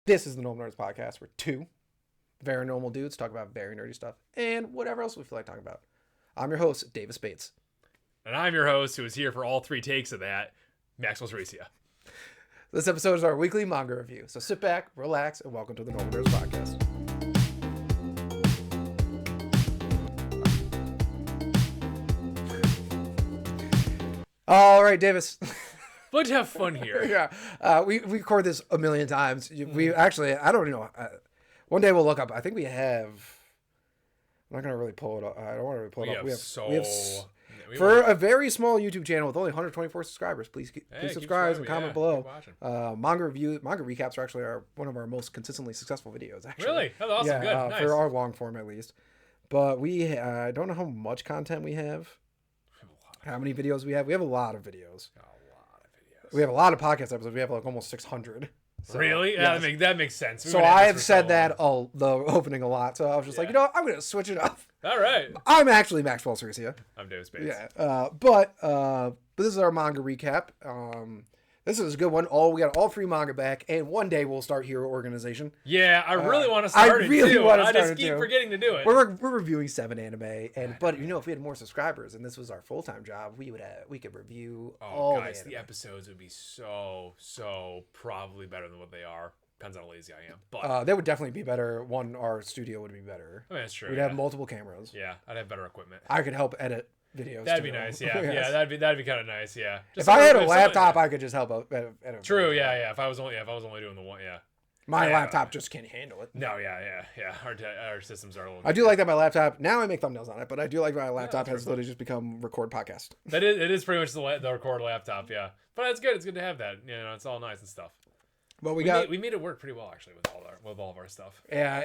This is the Normal Nerds Podcast, where two very normal dudes talk about very nerdy stuff and whatever else we feel like talking about. I'm your host, Davis Bates. And I'm your host, who is here for all three takes of that, Maxwell Ceresia. This episode is our weekly manga review, so sit back, relax, and welcome to the Normal Nerds Podcast. All right, Davis. But to have fun here. Yeah, we record this a million times. We actually, I don't know. One day we'll look up. I think we have. I'm not gonna really pull it up. I don't want to really pull it up. For a very small YouTube channel with only 124 subscribers, please subscribe and comment below. Manga recaps are actually one of our most consistently successful videos. Actually, really? That's awesome. Yeah, good. Nice. For our long form at least. But we, I don't know how much content we have. How many videos we have? We have a lot of videos. We have a lot of podcast episodes. We have like almost 600. So, really? Yeah, yes. That makes sense. So I've said that the opening a lot. So I was just like, I'm going to switch it up. All right. I'm actually Maxwell Ceresia. I'm Davis Bates. Yeah. But this is our manga recap. This is a good one. We got all three manga back, and one day we'll start Hero Organization. Yeah, I really want to start it too. I just keep forgetting to do it. We're reviewing 7 anime, but if we had more subscribers and this was our full-time job, we could review all guys, the anime. The episodes would be so probably better than what they are. Depends on how lazy I am. But they would definitely be better. Our studio would be better. I mean, that's true. We'd have multiple cameras. Yeah, I'd have better equipment. I could help edit videos. That'd be nice. Yeah, yes. Yeah, that'd be kind of nice. Yeah. If I had a laptop, I could just help edit. True. Yeah. If I was only doing the one. Yeah. My laptop just can't handle it. No. Yeah. Our systems are a little. I do like that my laptop. Now I make thumbnails on it, but I do like my laptop has literally just become record podcast. It is pretty much the record laptop. Yeah, but it's good. It's good to have that. It's all nice and stuff. But we made it work pretty well actually with all of our stuff. Yeah,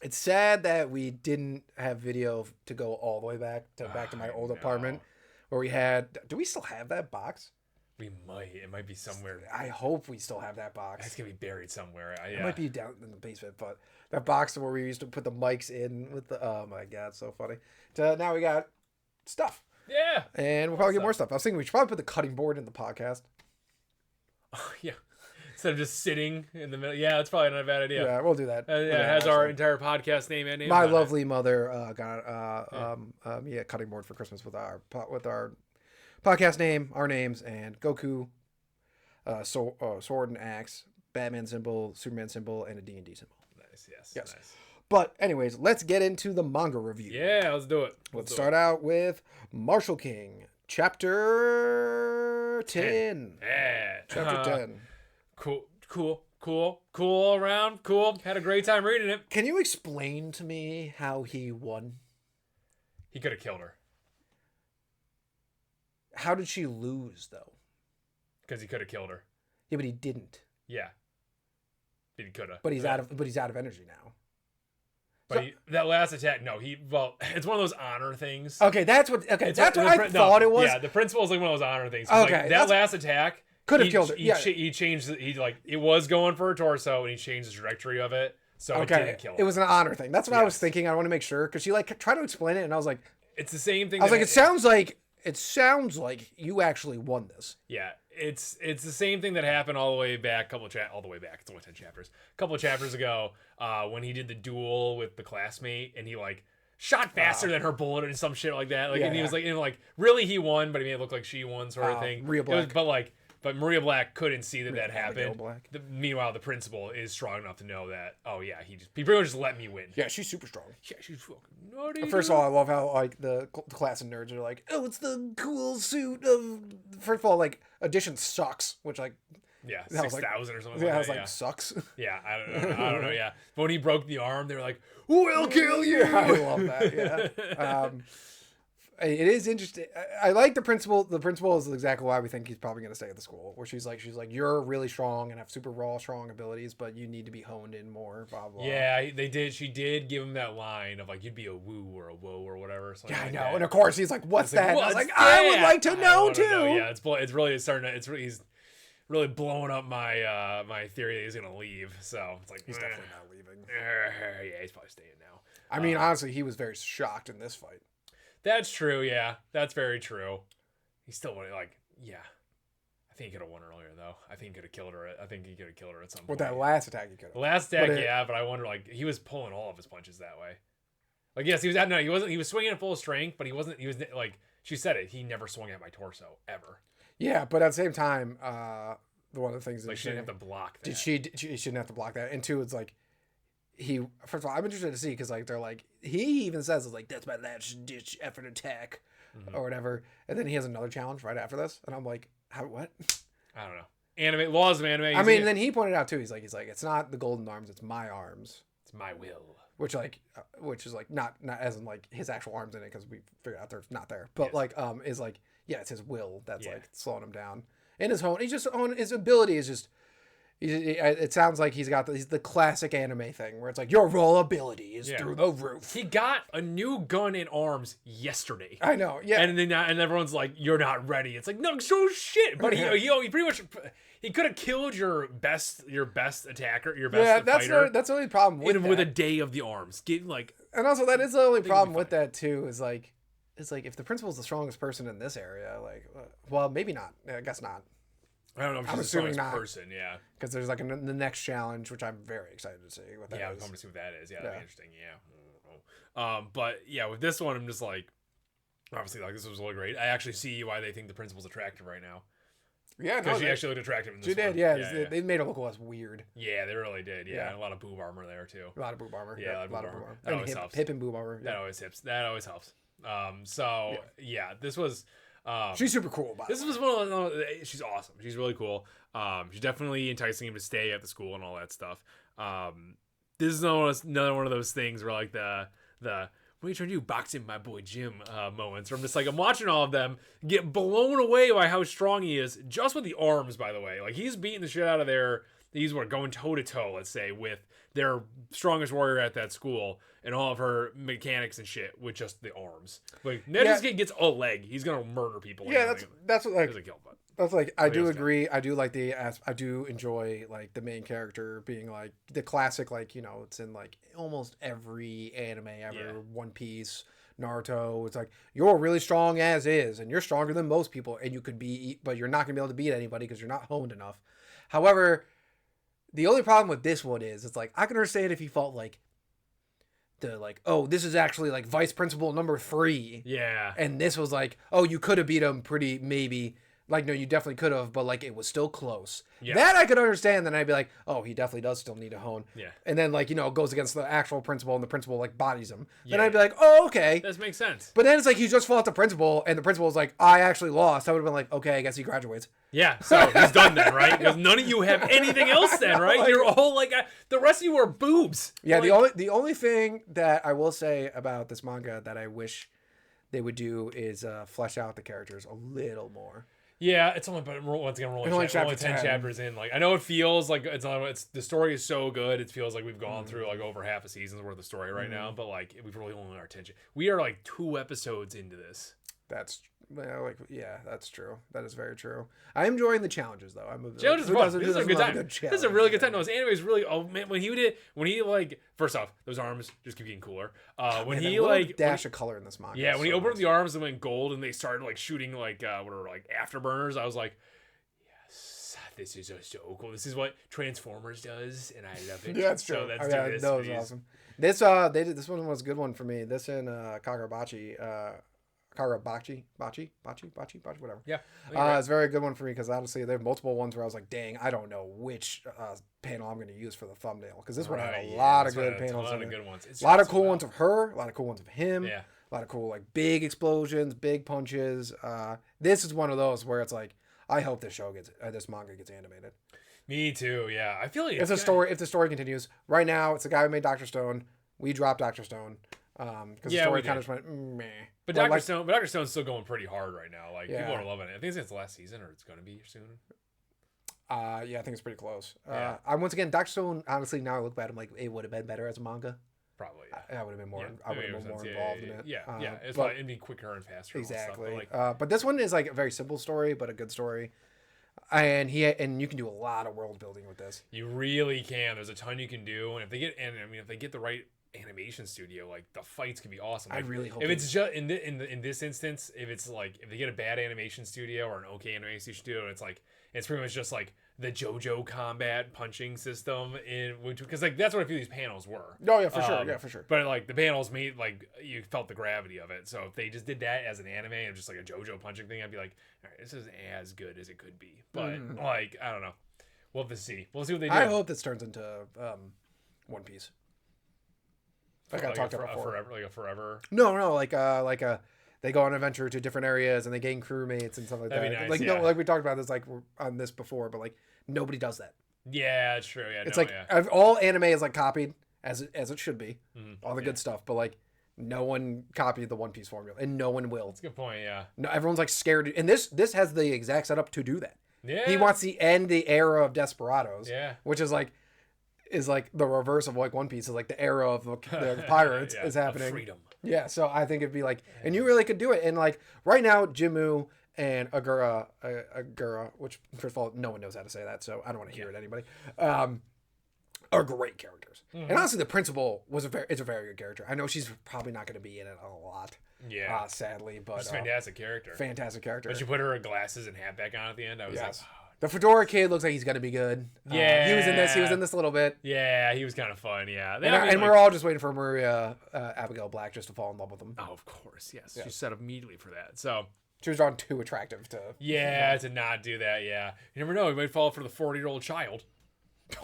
it's sad that we didn't have video to go all the way back to my old apartment where we had. Do we still have that box? We might. It might be somewhere. I hope we still have that box. It's gonna be buried somewhere. It might be down in the basement, but that box where we used to put the mics in with the. Oh my god, so funny. Now we got stuff. Yeah. And we'll probably get more stuff. I was thinking we should probably put the cutting board in the podcast. Oh, yeah. Instead of just sitting in the middle. Yeah, that's probably not a bad idea. Yeah, we'll do that. It has our entire podcast name and name. My lovely mother got a cutting board for Christmas with our podcast name, our names, and Goku, sword and axe, Batman symbol, Superman symbol, and a D&D symbol. Nice, yes. Nice. But anyways, let's get into the manga review. Yeah, let's do it. Let's start out with Marshal King, Chapter 10. Yeah. Chapter 10. Cool all around. Cool. Had a great time reading it. Can you explain to me how he won? He could have killed her. How did she lose, though? Because he could have killed her. Yeah, but he didn't. Yeah. He could have. But he's out of energy now. But that last attack, it's one of those honor things. Okay, that's what I thought it was. Yeah, the principle is like one of those honor things. Okay, that last attack could have killed her. He changed. It was going for her torso, and he changed the trajectory of it, so it didn't kill her. It was an honor thing. That's what I was thinking. I want to make sure because she tried to explain it, and I was like, it's the same thing. I was like, it sounds like you actually won this. Yeah, it's the same thing that happened all the way back. All the way back. It's only 10 chapters. A couple of chapters ago, when he did the duel with the classmate, and he shot faster than her bullet and some shit like that. And he was really he won, but he made it look like she won, sort of thing. Maria Black. But Maria Black couldn't see that happened. Meanwhile, the principal is strong enough to know that. Oh yeah, he pretty much just let me win. Yeah, she's super strong. Yeah, she's fucking nutty. First of all, I love how the class of nerds are like, oh, it's the cool suit of. First of all, Edition sucks, which 6,000 or something. Yeah, I was like, sucks. Yeah, I don't know. Yeah, but when he broke the arm, they were like, "We'll kill you." Yeah, I love that. Yeah. It is interesting. I like the principal. The principal is exactly why we think he's probably going to stay at the school. Where she's like, you're really strong and have super raw, strong abilities, but you need to be honed in more. Blah blah. Yeah, they did. She did give him that line of you'd be a woo or a whoa or whatever. Yeah, I know. And of course he's like, "What's that?" I was like, "I would like to know too." Yeah, it's really starting to. He's really blowing up my my theory that he's going to leave. So it's like he's definitely not leaving. Yeah, he's probably staying now. I mean, honestly, he was very shocked in this fight. That's true, yeah. That's very true. He's still I think he could have won earlier though. I think he could have killed her. I think he could have killed her at some point. With that last attack, he could have. The last attack, but I wonder like he was pulling all of his punches that way. Like yes, he was. No, he wasn't. He was swinging at full strength, but he wasn't. He was like she said it. He never swung at my torso ever. Yeah, but at the same time, one of the things like she didn't have to block that. She shouldn't have to block that. And two, it's like first of all, I'm interested to see because like they're like he even says it's like that's my last ditch effort attack or whatever, and then he has another challenge right after this, and I'm like, what? I don't know. Anime laws of anime. I mean, then he pointed out too. He's like, it's not the golden arms, it's my arms. It's my will. Which is like not as in like his actual arms in it because we figured out they're not there, but like is like it's his will that's like slowing him down. And his his ability is just. It sounds like he's the classic anime thing where it's like your raw ability is through the roof. He got a new gun and arms yesterday. I know, yeah. And then everyone's like, "You're not ready." It's like, no, so shit. But he pretty much he could have killed your best attacker, your best fighter. That's the only problem with a day of the arms. And also that is the only problem with that too. Is like, it's like if the principal's the strongest person in this area, like, well, maybe not. I guess not. I don't know if she's the strongest person, yeah. Because there's like the next challenge, which I'm very excited to see what that is. Yeah, I'm coming to see what that is. Yeah, that'd be interesting. Yeah. But yeah, with this one, I'm just like, obviously, like this was really great. I actually see why they think the principal's attractive right now. Yeah, because she actually looked attractive in this one. She did, yeah. They made her look less weird. Yeah, they really did. Yeah, a lot of boob armor there too. A lot of boob armor. Yeah, a lot of boob armor. That always helps. Hip and boob armor. That always helps. That always helps. This was. She's super cool. This was one of those. She's awesome. She's really cool. She's definitely enticing him to stay at the school and all that stuff. This is another one of those things where like the what are you trying to do, boxing my boy Jim moments. Where I'm just like I'm watching all of them get blown away by how strong he is, just with the arms. By the way, like he's beating the shit out of these were going toe to toe, let's say, with their strongest warrior at that school and all of her mechanics and shit with just the arms. Like Nezuki gets a leg, he's gonna murder people. Yeah, that's what like. That's like I do agree. I do like I do enjoy like the main character being like the classic, like it's in like almost every anime ever. One Piece, Naruto. It's like you're really strong as is, and you're stronger than most people, and you could be, but you're not gonna be able to beat anybody because you're not honed enough. However, the only problem with this one is it's like I can understand if he felt like this is actually like vice principal number 3. Yeah. And this was like, you could have beat him pretty maybe. Like, no, you definitely could have, but like it was still close. Yeah. That I could understand. Then I'd be like, he definitely does still need to hone. Yeah. And then like, it goes against the actual principal and the principal like bodies him. Yeah. Then I'd be like, oh, okay. That makes sense. But then it's like he just fought the principal and the principal was like, I actually lost. I would have been like, okay, I guess he graduates. Yeah. So he's done then, right? Because none of you have anything else then, right? You're all like, the rest of you are boobs. Yeah. The only thing that I will say about this manga that I wish they would do is flesh out the characters a little more. Yeah, it's only, but once again, we're only 10 chapters in. Like, I know it feels like the story is so good. It feels like we've gone through like over half a season's worth of story right now. But like, we've really only our attention. We are like 2 episodes into this. That's true. That is very true. I'm enjoying the challenges though. Challenges are fun. This is a good time. This is a really good time. No, this anime is really. Oh man, when he like first off, those arms just keep getting cooler. When he like dash of color in this manga. Yeah, when he opened up the arms and went gold, and they started like shooting like whatever like afterburners, I was like, yes, this is so cool. This is what Transformers does, and I love it. Yeah, that's true. So let's do this. That was awesome. This this one was a good one for me. This and Kagurabachi. Kagurabachi, whatever. Yeah, it's a very good one for me because honestly, there are multiple ones where I was like, "Dang, I don't know which panel I'm going to use for the thumbnail." Because this one had a lot of good panels. A lot of good ones. A lot of cool ones of her. A lot of cool ones of him. Yeah. A lot of cool like big explosions, big punches. This is one of those where it's like, I hope this manga gets animated. Me too. Yeah, I feel like if the story continues. Right now, it's the guy who made Dr. Stone. We dropped Dr. Stone. Because the story kind of just went meh. But Dr. Stone's still going pretty hard right now. Like people are loving it. I think it's the last season, or it's going to be soon. Yeah, I think it's pretty close. Once again, Dr. Stone. Honestly, now I look back, I'm like, it would have been better as a manga. Probably. I would have been more. I would have been more involved in it. Yeah, it's probably it'd be quicker and faster. Exactly. And stuff, but this one is like a very simple story, but a good story. And you can do a lot of world building with this. You really can. There's a ton you can do, and if they get the right animation studio, like the fights could be awesome. I Like, really hope if it's just in this instance, if it's like if they get a bad animation studio or an okay animation studio, and it's pretty much just like the JoJo combat punching system in which, because like that's what a few of these panels were. Oh yeah, for sure. Yeah, for sure. But like the panels made like you felt the gravity of it. So if they just did that as an anime and just like a JoJo punching thing, I'd be like, all right, this is as good as it could be. But like I don't know, we'll have to see. We'll see what they do. I hope this turns into One Piece. Like I talked about before. Like a forever. No, like they go on an adventure to different areas and they gain crewmates and stuff like That'd that. Be nice, like yeah. no, like we talked about this like on this before, but like nobody does that. Yeah, it's true. Yeah, it's all anime is like copied as it should be, all the good stuff, but like no one copied the One Piece formula, and no one will. That's a good point. Yeah. No, everyone's like scared, and this has the exact setup to do that. Yeah. He wants to end the era of Desperados. Yeah. Which is like the reverse of like One Piece, is like the era of the pirates is happening. Freedom. Yeah, so I think it'd be like, and you really could do it. And like right now, Jimmu and Agura, which first of all, no one knows how to say that, so I don't want to hear it anybody, are great characters. And honestly, the principal is a very good character. I know she's probably not going to be in it a lot. Yeah. Sadly, but she's a fantastic character. Fantastic character. But you put her glasses and hat back on at the end. I was like, the Fedora kid looks like he's gonna be good. Yeah, he was in this. He was in this a little bit. Yeah, he was kind of fun. Yeah, and we're all just waiting for Maria Abigail Black just to fall in love with him. Oh, of course, yes. She set up immediately for that. So she was drawn too attractive to. Yeah, to not do that. Yeah, you never know. He might fall for the 40-year-old child.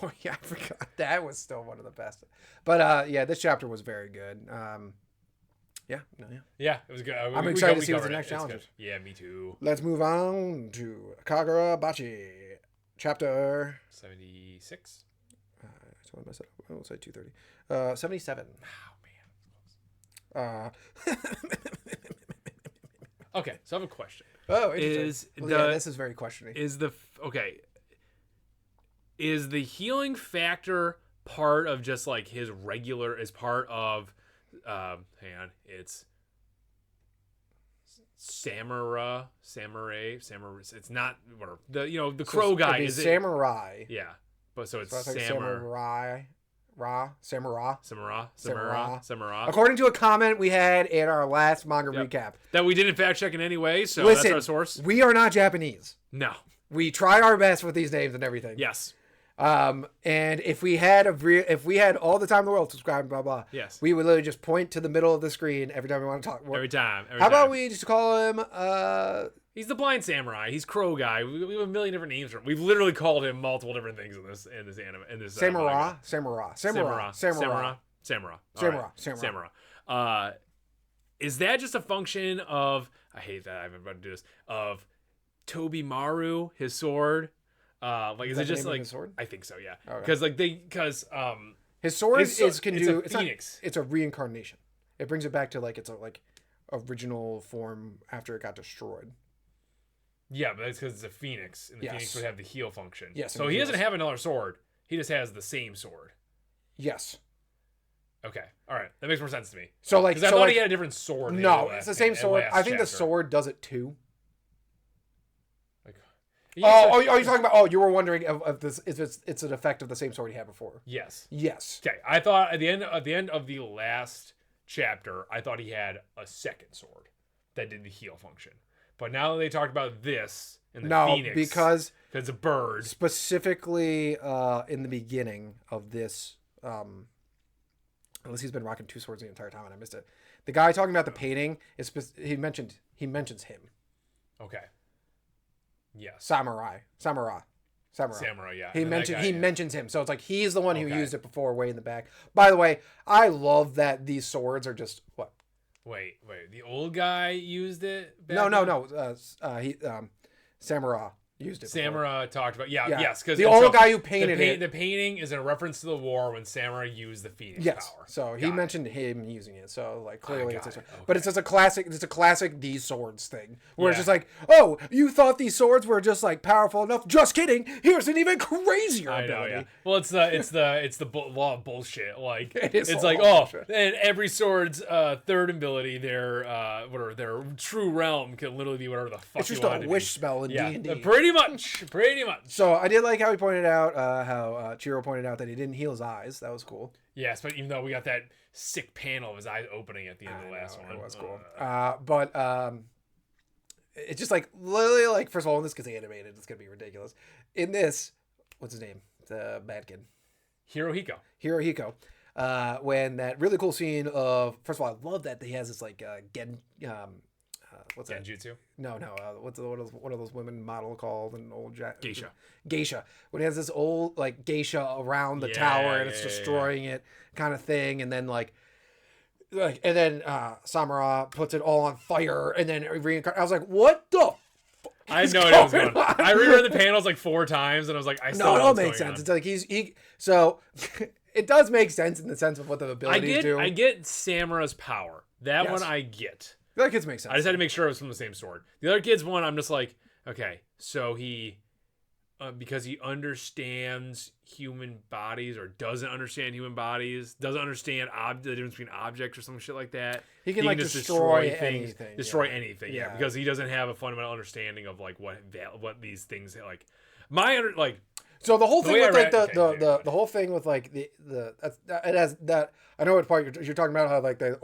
Oh yeah, I forgot. That was still one of the best. But yeah, this chapter was very good. Yeah, it was good. I'm excited to see what's the next challenge. Yeah, me too. Let's move on to Kagurabachi, chapter 76. So I messed it up. I will say 230. 77. Oh man. Okay, so I have a question. Oh, interesting. This is very questioning. Is the healing factor part of just like his regular? Is part of hang on, it's samurai. It's not whatever. The crow guy is samurai. Yeah, but so it's samurai. Samurai. According to a comment we had in our last manga recap that we didn't fact check in any way, so listen, that's our source. We are not Japanese. No, we try our best with these names and everything. Yes. And if we had all the time in the world to subscribe, blah blah. Yes. We would literally just point to the middle of the screen every time we want to talk. Every time. How about we just call him? He's the blind samurai. He's crow guy. We have a million different names for him. We've literally called him multiple different things in this anime. In this samurai. Is that just a function of? I hate that I'm about to do this. Of Tobi Maru, his sword. Is it just like his sword? I think so, yeah. Because his sword it's a phoenix. It's a reincarnation. It brings it back to like its original form after it got destroyed. Yeah, but that's because it's a phoenix, and the phoenix would have the heal function. Yes. So he doesn't have another sword. He just has the same sword. Yes. Okay. All right. That makes more sense to me. So I thought he had a different sword. No, it's the same sword. I think the sword does it too. Are you talking about? Oh, you were wondering if this it's an effect of the same sword he had before. Yes. Okay, I thought at the end of the last chapter, I thought he had a second sword that did the heal function. But now that they talked about this and the phoenix, because it's a bird. Specifically, in the beginning of this, unless he's been rocking two swords the entire time and I missed it. The guy talking about the painting he mentions him. Okay. Yes. Samurai, yeah. He mentions him. So it's like he's the one who used it before, way in the back. By the way, I love that these swords are just what? Wait. The old guy used it? No. Samurai used it. Samurai talked about yes, because the old guy who painted it. The painting is a reference to the war when Samurai used the Phoenix power. So he mentioned him using it. So like clearly it's but it's just a classic. It's a classic these swords thing where it's just like, oh, you thought these swords were just like powerful enough? Just kidding. Here's an even crazier ability. I know, yeah. Well, it's the law of bullshit. Like it's like and every sword's third ability, their true realm can literally be whatever the fuck. It's just a wish spell in D&D. Pretty much. So I did like how he pointed out, how Chiro pointed out that he didn't heal his eyes. That was cool. Yes, but even though we got that sick panel of his eyes opening at the end of the last one. It was cool. But it's just like, literally, like, first of all, when this gets animated, it's going to be ridiculous. In this, what's his name? The bad kid. Hirohiko. When that really cool scene of, first of all, I love that he has this, like, what's that? Genjutsu? No. What are those women model called? An old Geisha. When he has this old, like, geisha around the tower and it's destroying it kind of thing. And then, Samura puts it all on fire and then I was like, what the I had no idea what was going on. I reread the panels like 4 times and I was like, it all makes sense. It's like so it does make sense in the sense of what the abilities do. I get Samura's power. That one I get. The other kids make sense. I just had to make sure it was from the same sword. The other kid's one, I'm just like, okay, so he, because he understands human bodies or doesn't understand human bodies, doesn't understand the difference between objects or some shit like that. He can like just destroy things, anything. Destroy anything, because he doesn't have a fundamental understanding of like what these things like. So the whole thing with like the whole thing with like the it has that, I know what part you're talking about, how like the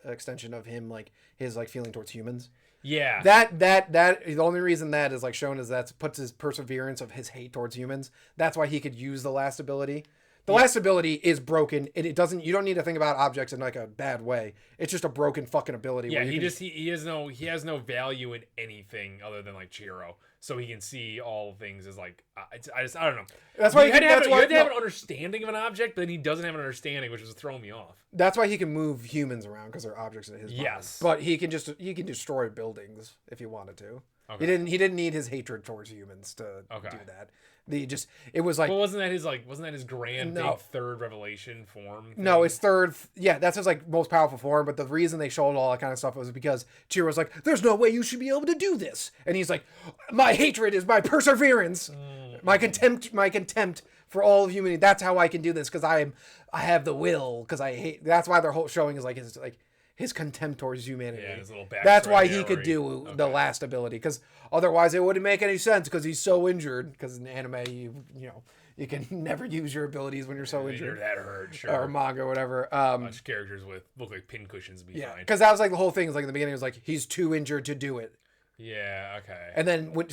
extension of him, like his like feeling towards humans. Yeah. That the only reason that is like shown is that puts his perseverance of his hate towards humans. That's why he could use the last ability. The last ability is broken. It doesn't. You don't need to think about objects in like a bad way. It's just a broken fucking ability. Yeah, he has no value in anything other than like Chiro. So he can see all things as like I don't know. That's why you had to have an understanding of an object, but he doesn't have an understanding, which is throwing me off. That's why he can move humans around, because they're objects in his body. Yes, but he can destroy buildings if he wanted to. Okay. He didn't need his hatred towards humans to do that. It was like, well, wasn't that his grand big third revelation form thing? No, it's third. Yeah, that's his like most powerful form. But the reason they showed all that kind of stuff was because Chiro was like, "There's no way you should be able to do this," and he's like, "My hatred is my perseverance, my contempt for all of humanity. That's how I can do this, because I have the will. Because I hate." That's why their whole showing is like his contempt towards humanity. Yeah, his little that's why he could do the last ability, because otherwise it wouldn't make any sense, because he's so injured. Because in anime, you can never use your abilities when you're so injured. That hurt, sure. Or manga, or whatever. Bunch of characters look like pincushions would be fine. Because that was like the whole thing. Is like in the beginning, it was like he's too injured to do it. Yeah. Okay. And then when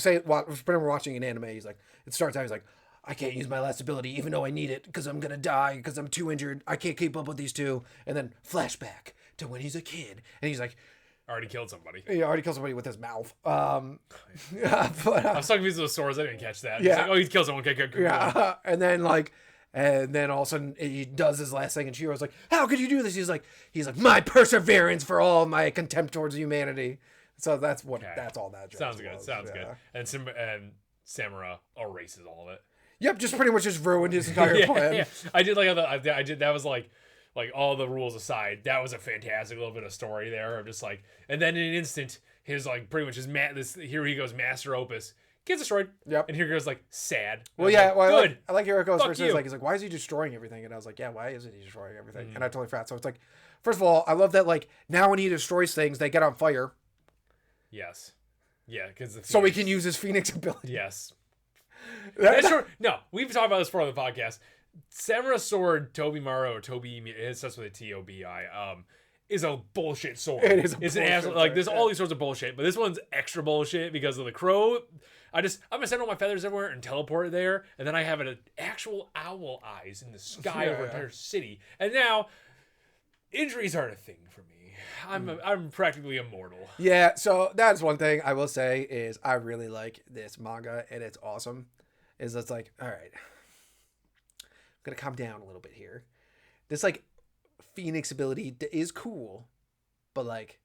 we're watching an anime, he's like, it starts out, he's like, I can't use my last ability even though I need it, because I'm gonna die, because I'm too injured. I can't keep up with these two. And then flashback to when he's a kid, and he's like, already killed somebody. He already killed somebody with his mouth. But I was talking about those swords. I didn't catch that. Yeah. Like, he killed someone. Okay, good. Yeah. And then all of a sudden he does his last thing, and Chihiro's like, "How could you do this?" He's like, my perseverance for all my contempt towards humanity. So that's all that. Sounds good. And Samura erases all of it. Yep, just pretty much just ruined his entire plan. Yeah. I did that was like all the rules aside, that was a fantastic little bit of story there. I'm just like, and then in an instant, his like pretty much here he goes, master opus gets destroyed. Yep. And here goes like sad. Well, yeah, good. I like Hirohiko's first. He's like, why is he destroying everything? And I was like, yeah, why isn't he destroying everything? And I totally forgot. So it's like, first of all, I love that like now when he destroys things, they get on fire. Yes. Yeah, because so he can use his Phoenix ability. Yes. No, we've talked about this before on the podcast. Samura's sword, Tobimaru, or Tobi, it starts with a T-O-B-I, is a bullshit sword. It is an absolute, like, there's all these sorts of bullshit, but this one's extra bullshit because of the crow. I'm gonna send all my feathers everywhere and teleport there, and then I have an actual owl eyes in the sky over an entire city. And now, injuries aren't a thing for me. I'm practically immortal. Yeah, so that's one thing I will say is I really like this manga, and it's awesome. It's like, all right, I'm gonna calm down a little bit here. This like Phoenix ability is cool, but like,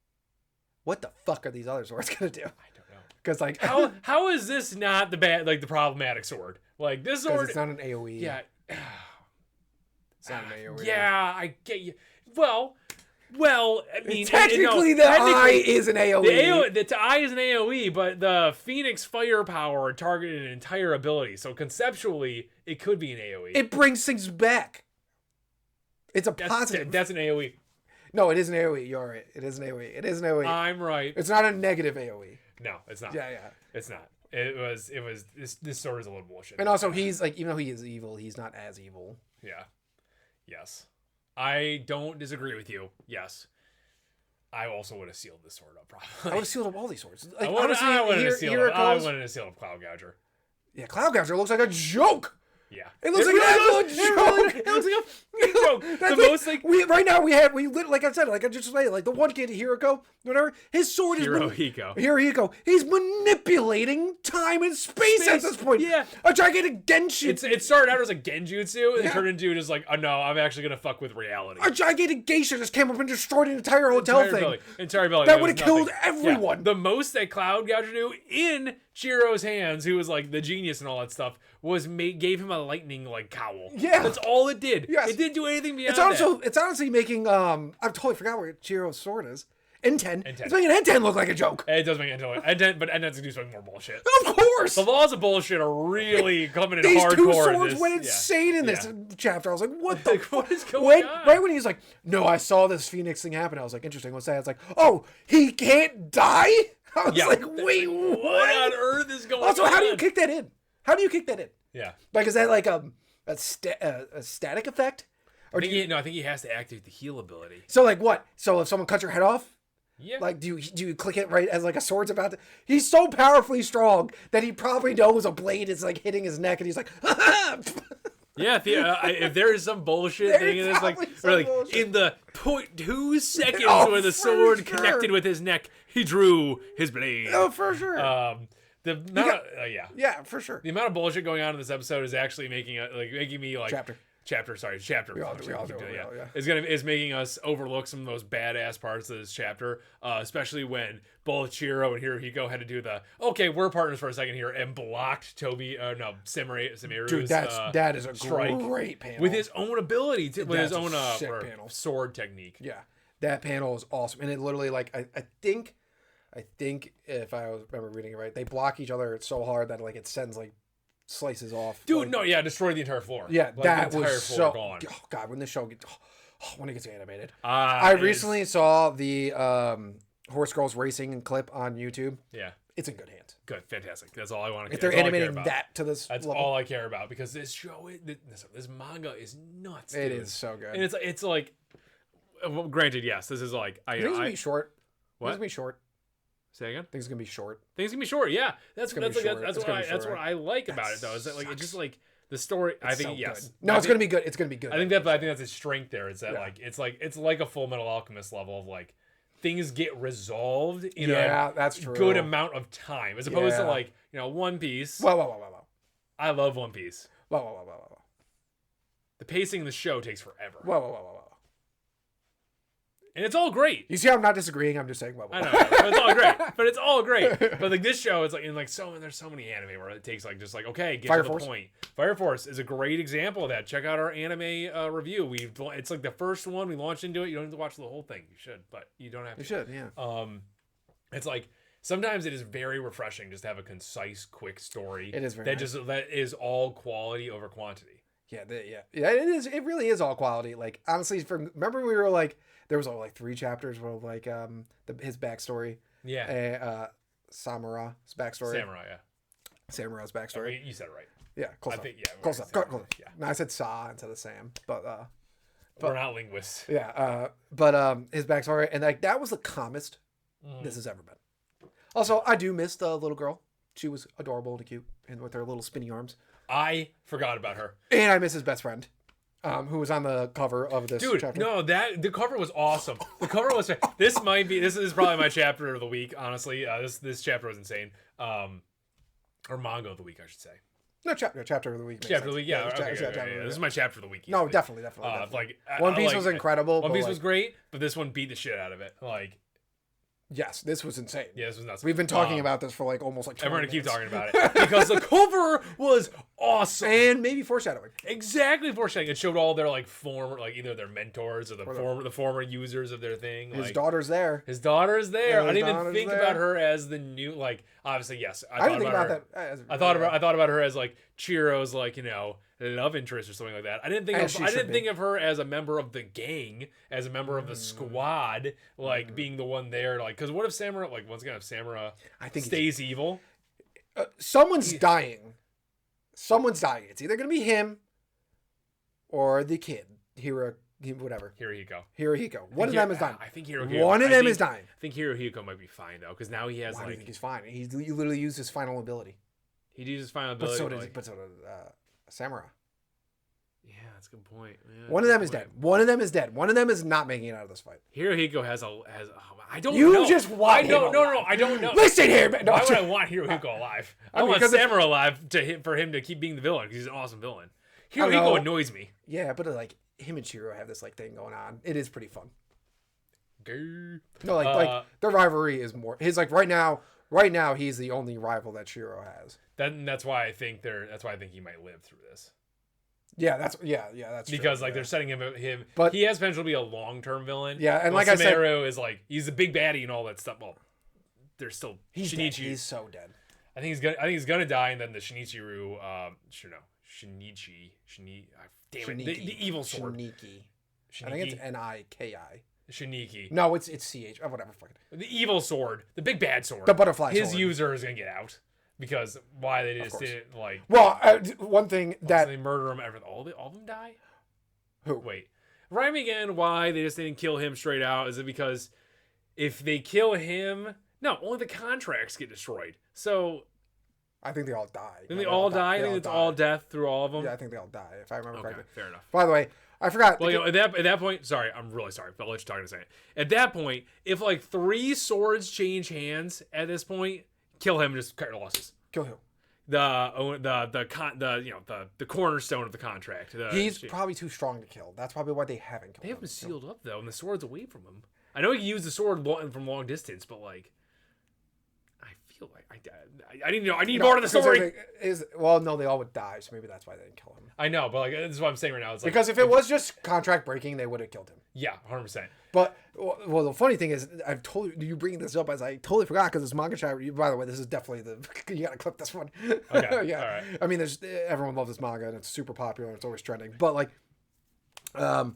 what the fuck are these other swords gonna do? I don't know. Because like, how is this not the problematic sword? Like this sword, it's not an AOE. Yeah, it's not an AOE. Yeah, I get you. Well, I mean, technically the eye is an AOE. The eye is an AOE, but the Phoenix firepower targeted an entire ability. So conceptually, it could be an AOE. It brings things back. It's a positive. That's an AOE. No, it is an AOE. You're right. It is an AOE. It is an AOE. I'm right. It's not a negative AOE. No, it's not. Yeah. It's not. It was this sword is a little bullshit. And also, he's like, even though he is evil, he's not as evil. Yeah. Yes. I don't disagree with you. Yes. I also would have sealed this sword up, probably. I would have sealed up all these swords. Like, I wanted to seal up Cloud Gouger. Yeah, Cloud Gouger looks like a joke. Yeah, it looks like an absolute joke. It looks like a joke. The most like right now like I said, like I just say, like the one kid, Hiroko, whatever, his sword is Hirohiko. He's manipulating time and space at this point. Yeah, a gigantic Genshin. It started out as a Genjutsu, and it turned into just like, oh no, I'm actually gonna fuck with reality. A gigantic geisha just came up and destroyed an entire hotel thing. Entire building. That would have killed everyone. Yeah. The most that Cloud Gouger knew in Chihiro's hands, who was like the genius and all that stuff, was gave him a lightning like cowl. Yeah, that's all it did. Yes. It didn't do anything beyond that. It's honestly making I totally forgot where Chihiro's sword is. N10. It's making N10 look like a joke. It does make N10, but N10's gonna do something more bullshit. Of course. The laws of bullshit are really coming in These hardcore. These two swords went insane in this chapter. I was like, what the fuck? What is going on? Right when he's like, no, I saw this Phoenix thing happen. I was like, interesting. What's that? It's like, oh, he can't die? I was like, wait, what on earth is going on? Also, how do you kick that in? How do you kick that in? Yeah. Like, is that like a static effect? Or I think he has to activate the heal ability. So like what? So if someone cuts your head off? Yeah. Like, do you click it right as like a sword's about to? He's so powerfully strong that he probably knows a blade is like hitting his neck, and he's like, yeah. If there is some bullshit thing in this, like in the 0.2 seconds where the sword connected with his neck, he drew his blade. Oh, for sure. Yeah, for sure. The amount of bullshit going on in this episode is actually making me like chapter. We all do. Is making us overlook some of those badass parts of this chapter, especially when both Chihiro and Hirohiko had to do we're partners for a second here, and blocked Samiru's dude, that is a strike great panel with his own ability with his own sword technique. Yeah, that panel is awesome, and it literally like I think if I remember reading it right, they block each other so hard that like it sends like slices off. Dude, destroy the entire floor. Yeah, like, that the entire was floor so gone. Oh god, when this show when it gets animated. I recently saw the Horse Girls Racing clip on YouTube. Yeah. It's in good hands. Good, fantastic. That's all I want to. If they're animating that to this, that's all I care about, because this show, this manga is nuts. It is so good, and it's like, well, granted, yes, this is like I think it's gonna be short. What? It's gonna be short. Say again? Things gonna be short. Things gonna be short. Yeah, that's what I like about it though. Is that like it's just like the story? I think yes. No, it's gonna be good. It's gonna be good. I think that's its strength there. Is that it's like a Full Metal Alchemist level of like things get resolved in that's true. Good amount of time, as opposed to like One Piece. Whoa. I love One Piece. Whoa. The pacing of the show takes forever. Whoa. And it's all great. You see how I'm not disagreeing? I'm just saying, I know, but it's all great. But it's all great. But like this show, it's like there's so many anime where it takes like just like get Fire to Force. The point. Fire Force is a great example of that. Check out our anime review. It's like the first one we launched into it. You don't have to watch the whole thing. You should, but you don't have to. You should, yeah. It's like sometimes it is very refreshing just to have a concise, quick story. It is very that is all quality over quantity. Yeah. It is. It really is all quality. Like honestly, remember we were like. There was only like 3 chapters where like his backstory. Yeah. Samura's backstory. Samura's backstory. I mean, you said it right. Yeah, close up. Close up. Yeah. No, I said Sa instead of Sam, but we're not linguists. Yeah. But his backstory, and like that was the calmest this has ever been. Also, I do miss the little girl. She was adorable and cute, and with her little spinny arms. I forgot about her. And I miss his best friend. Who was on the cover of this chapter. No, the cover was awesome. The cover was this is probably my chapter of the week, honestly. This chapter was insane. Or manga of the week, I should say. No, chapter of the week. Chapter of the week, yeah. This is my chapter of the week. No, definitely. Like One Piece was incredible. One Piece was great, but this one beat the shit out of it. Like, yes, this was insane. Yeah, this was nuts. We've been talking about this for like almost like 20 minutes. We're gonna keep talking about it because the cover was awesome and maybe foreshadowing. Exactly, foreshadowing. It showed all their like former, like either their mentors or the former users of their thing. His daughter's there. His daughter's there. I didn't even think about her as the new, like, obviously yes. I didn't think about that. I thought about her as like Chihiro's like love interest or something like that. I didn't think of her as a member of the gang, as a member of the squad, like being the one there, like, because what if Samura, like, once again, if Samura stays evil? Someone's dying. Someone's dying. It's either gonna be him or the kid. Whatever. Hirohiko. One of them is dying. I think Hirohiko. One of them is dying. I think Hirohiko might be fine though, because now he has. Why do you think he's fine? He literally used his final ability. He used his final ability. But so did Samurai. Yeah, that's a good point. Yeah, One of them is dead. One of them is dead. One of them is not making it out of this fight. Hirohiko has. I don't know. You just want him alive. No, I don't know. Listen here, man. No, Why would I want Hirohiko alive? I want Samurai alive for him to keep being the villain, because he's an awesome villain. Hirohiko annoys me. Yeah, but like him and Shiro have this like thing going on. It is pretty fun. Grr. No, like their rivalry is more. His like right now he's the only rival that Shiro has. That's why I think he might live through this. Yeah, that's because true, they're setting him, but he has potential to be a long-term villain. Yeah, and like I said, Samaru is like he's a big baddie and all that stuff. Well, there's still Shinichi. Dead. He's so dead. I think he's gonna die, and then the Shinichiro, the evil sword. Shiniki. I think it's Niki. Shiniki. No, it's CH. Oh, whatever. Fuck it. The evil sword, the big bad sword, the butterfly. His sword. user is gonna get out. Because why they just didn't like. Well, one thing that they murder him. All of them die. Who? Wait, remind me again why they just didn't kill him straight out. Is it because if they kill him, no, only the contracts get destroyed. So I think they all die. Then they all die. I think it's all death through all of them. Yeah, I think they all die. If I remember correctly. Fair enough. By the way, I forgot. Well, at that point, sorry, I'm really sorry, but I'll let you talk in a second. At that point, if like 3 swords change hands at this point. Kill him and just cut your losses. Kill who? The cornerstone of the contract. He's probably too strong to kill. That's probably why they haven't killed him. They have him sealed up though, and the sword's away from him. I know he can use the sword from long distance, but like, I feel like I need more of the story. No, they all would die, so maybe that's why they didn't kill him. I know, but like this is what I'm saying right now. It's like, because if it was just contract breaking, they would have killed him. Yeah, 100%. But well, the funny thing is, I've told you bringing this up as I totally forgot because it's manga chat. By the way, this is definitely you gotta clip this one. Okay, yeah. All right. I mean, everyone loves this manga and it's super popular and it's always trending. But like, I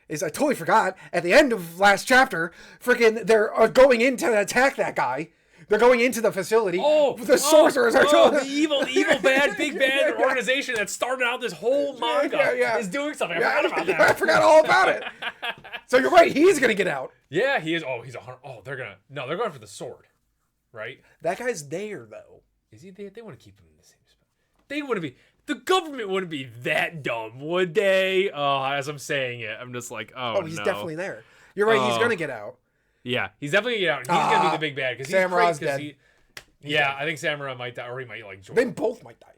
totally forgot at the end of last chapter, freaking they're going in to attack that guy. They're going into the facility. The sorcerers are the evil big bad organization that started out this whole manga is doing something. I forgot about that. I forgot all about it. So you're right. He's gonna get out. Yeah, he is. He's 100. They're going for the sword, right? That guy's there though. Is he? They want to keep him in the same spot. They wouldn't be. The government wouldn't be that dumb, would they? As I'm saying it, I'm just like, he's definitely there. You're right. He's gonna get out. Yeah, he's definitely gonna get out. He's gonna be the big bad because Samurai's dead. Dead. I think Samurai might die, or he might like join. They both might die.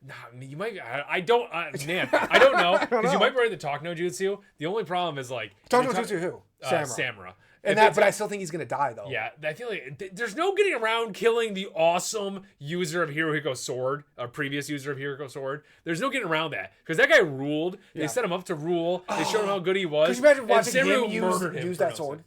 Nah, you might. I don't. Man, I don't know because you might run into Talk No Jutsu. The only problem is like Talk No Jutsu who? Samurai. But I still think he's gonna die though. Yeah, I feel like there's no getting around killing the awesome user of Hirohiko's sword, a previous user of Hirohiko's sword. There's no getting around that because that guy ruled. Yeah. They set him up to rule. They showed him how good he was. Could you imagine watching him use that sword?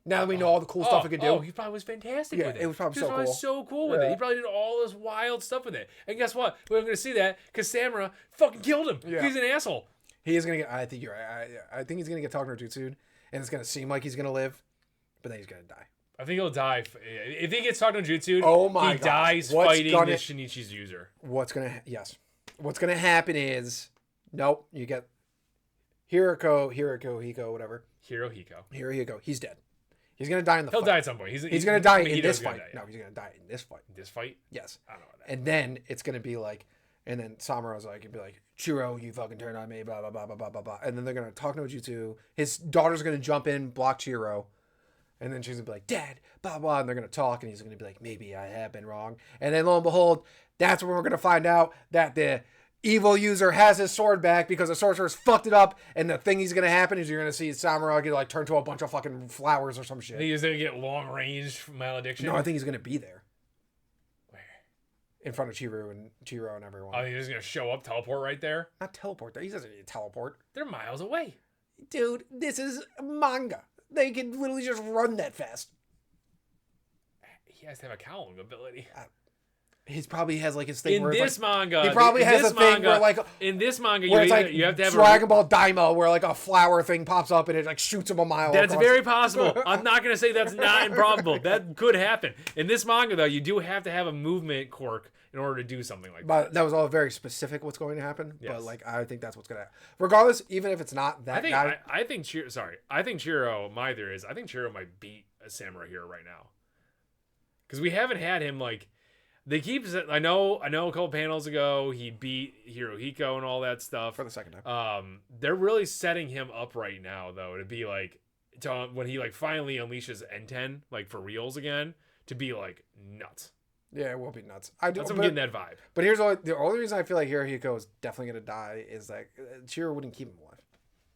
Now that we know all the cool stuff he could do. He probably was fantastic with it. It was probably so cool with it. He probably did all this wild stuff with it. And guess what? We're going to see that because Samurai fucking killed him. Yeah. He's an asshole. He is going to get... I think you're right. I think he's going to get Talk No Jutsu, and it's going to seem like he's going to live, but then he's going to die. I think he'll die. If he gets Talk No Jutsu, he dies fighting the Shinichi's user. What's going to happen is... Nope, you get... Hirohiko, whatever. Hirohiko. He's dead. He's gonna die in the fight. He'll die at some point. He's gonna die in this fight. No, he's gonna die in this fight. This fight? Yes. I don't know about that. And then it's gonna be like, and then Samurai's like, it'd be like, Chiro, you fucking turned on me, blah blah blah blah blah blah blah. And then they're gonna Talk No Jutsu. His daughter's gonna jump in, block Chiro, and then she's gonna be like, Dad, blah blah. And they're gonna talk, and he's gonna be like, maybe I have been wrong. And then lo and behold, that's when we're gonna find out that the evil user has his sword back because the sorcerer's fucked it up, and the thing he's gonna happen is you're gonna see Samurai get like turned to a bunch of fucking flowers or some shit. I think he's gonna get long range malediction. No, I think he's gonna be there. Where? In front of Chiro and everyone. I think he's gonna show up, teleport right there. Not teleport. He doesn't need to teleport. They're miles away. Dude, this is manga. They can literally just run that fast. He has to have a cowling ability. He probably has like his thing in where this manga. He probably has a thing where like in this manga where you have to have Dragon Ball Daima where like a flower thing pops up and it like shoots him a mile. That's very possible. I'm not gonna say that's not improbable. That could happen. In this manga though, you do have to have a movement quirk in order to do something like that. But that was all very specific what's going to happen. Yes. But like I think that's what's gonna happen. Regardless, even if it's not that guy. I think Chiro, my theory is I think Chiro might beat a samurai hero right now. Because we haven't had him like they keep. I know. A couple panels ago he beat Hirohiko and all that stuff for the second time. They're really setting him up right now though to be like when he like finally unleashes N10 like for reals again to be like nuts. Yeah, it will be nuts. I'm getting that vibe. But the only reason I feel like Hirohiko is definitely gonna die is like Chiro wouldn't keep him alive.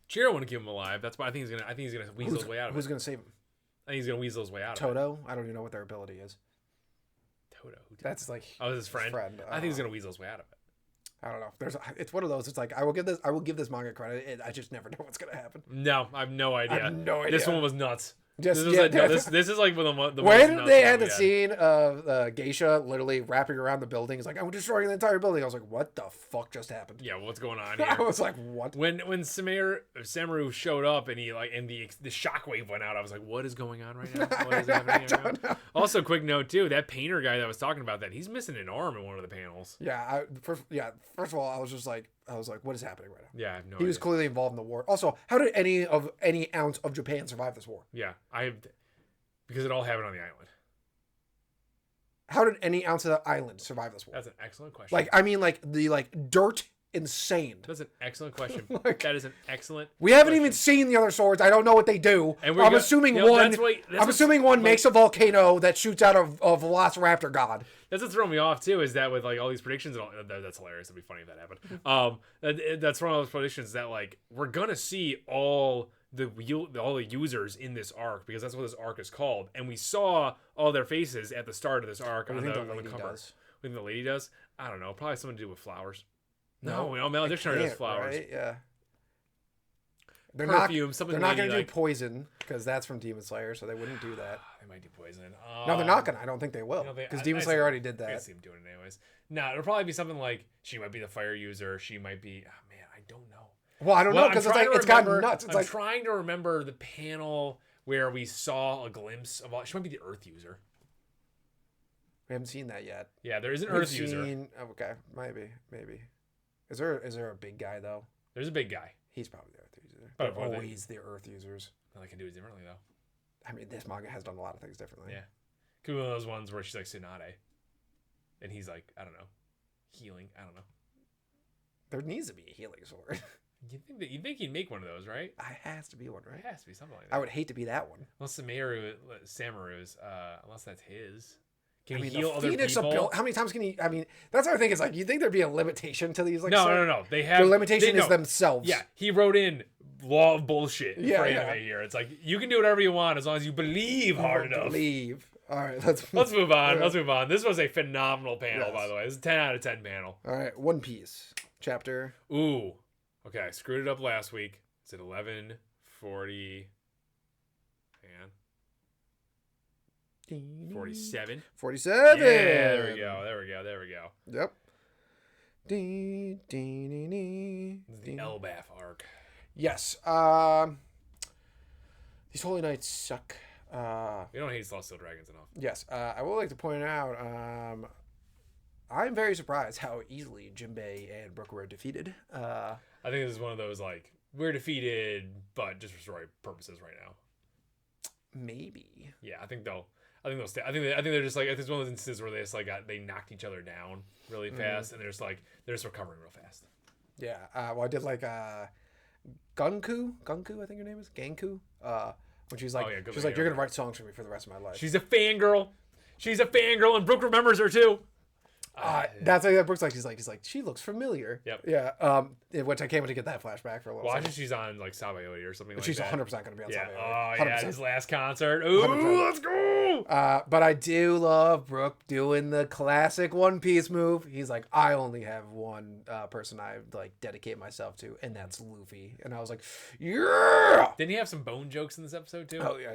Chiro wouldn't keep him alive. That's why I think he's gonna weasel his way out of it. Who's gonna save him? I think he's gonna weasel his way out of it. Toto? I don't even know what their ability is. Toto. That's like his friend. I think he's gonna weasel his way out of it. I don't know. It's one of those. It's like I will give this manga credit. I just never know what's gonna happen. No, I have no idea. I have no idea. This one was nuts. This is like the when they had the scene of Geisha literally wrapping around the building. It's like I'm destroying the entire building. I was like, what the fuck just happened? Yeah, what's going on here? I was like, what? When Samaru showed up and he like and the shockwave went out, I was like, what is going on right now? What is happening? I don't know. Also, quick note too, that painter guy that was talking about that, he's missing an arm in one of the panels. Yeah, first of all, I was like, what is happening right now? Yeah, I have no idea. He was clearly involved in the war. Also, how did any ounce of Japan survive this war? Yeah, because it all happened on the island. How did any ounce of the island survive this war? That's an excellent question. Like, I mean, like the dirt insane. That's an excellent question. That is an excellent. We haven't even seen the other swords. I don't know what they do. And I'm assuming one makes a volcano that shoots out a Velociraptor god. That's what's throwing me off too. Is that with like all these predictions and all, that's hilarious. It'd be funny if that happened. That's one of those predictions that like we're gonna see all the users in this arc because that's what this arc is called, and we saw all their faces at the start of this arc on the cover. What do you think the lady does? I don't know. Probably something to do with flowers. No, Maledictionary does flowers. Right? Yeah. They're perfume. They're not going to do poison because that's from Demon Slayer, so they wouldn't do that. They might do poison. No, they're not going to. I don't think they will because Demon Slayer already did that. I see them doing it anyways. No, it'll probably be something like she might be the fire user. She might be. Oh man, I don't know. Well, I don't know because it's gotten nuts. I'm trying to remember the panel where we saw a glimpse of. She might be the Earth user. We haven't seen that yet. Yeah, there is an Earth user. Okay, maybe. Is there a big guy though? There's a big guy. He's probably the Earth user. They're always the Earth users. Well, they can do it differently though. I mean, this manga has done a lot of things differently. Yeah, could be one of those ones where she's like Tsunade, and he's like, I don't know, healing. I don't know. There needs to be a healing sword. You think he'd make one of those, right? It has to be one, right? It has to be something like that. I would hate to be that one. Unless Samaru's, unless that's his. Can he heal other people? How many times can he? I mean, that's what I think. Is like you think there'd be a limitation to these? Like no. They have the limitation is themselves. Yeah, he wrote in law of bullshit for anime here. It's like you can do whatever you want as long as you believe hard enough. Believe. All right, let's move on. Yeah. Let's move on. This was a phenomenal panel, by the way. This is a 10 out of 10 panel. All right, One Piece chapter. Ooh, okay. I screwed it up last week. It's at 11:40. Hang on. 47. 47. Yeah, there we go. Yep. This is the Elbaf arc. Yes. These Holy Knights suck. We don't hate Celestial Dragons enough. Yes. I would like to point out I'm very surprised how easily Jinbei and Brook were defeated. I think this is one of those like we're defeated but just for story purposes right now. Maybe. Yeah, I think they'll stay. I think they're just like it's one of those instances where they just like they knocked each other down really fast, and they're just recovering real fast. Yeah. Well, I did like Gunku, I think her name is Ganku. When she's like, you're gonna write songs for me for the rest of my life. She's a fangirl, and Brooke remembers her too. That's like that. Brooks like he's like she looks familiar. Yep. Yeah. Which I can't wait to get that flashback for a little. Watch if she's on like Sabayori or something like she's that. She's 100% gonna be on Sabayori. Oh yeah, his last concert. Ooh, 100%. Let's go. But I do love Brook doing the classic One Piece move. He's like, I only have one person I like dedicate myself to, and that's Luffy. And I was like, yeah. Didn't he have some bone jokes in this episode too? Oh yeah.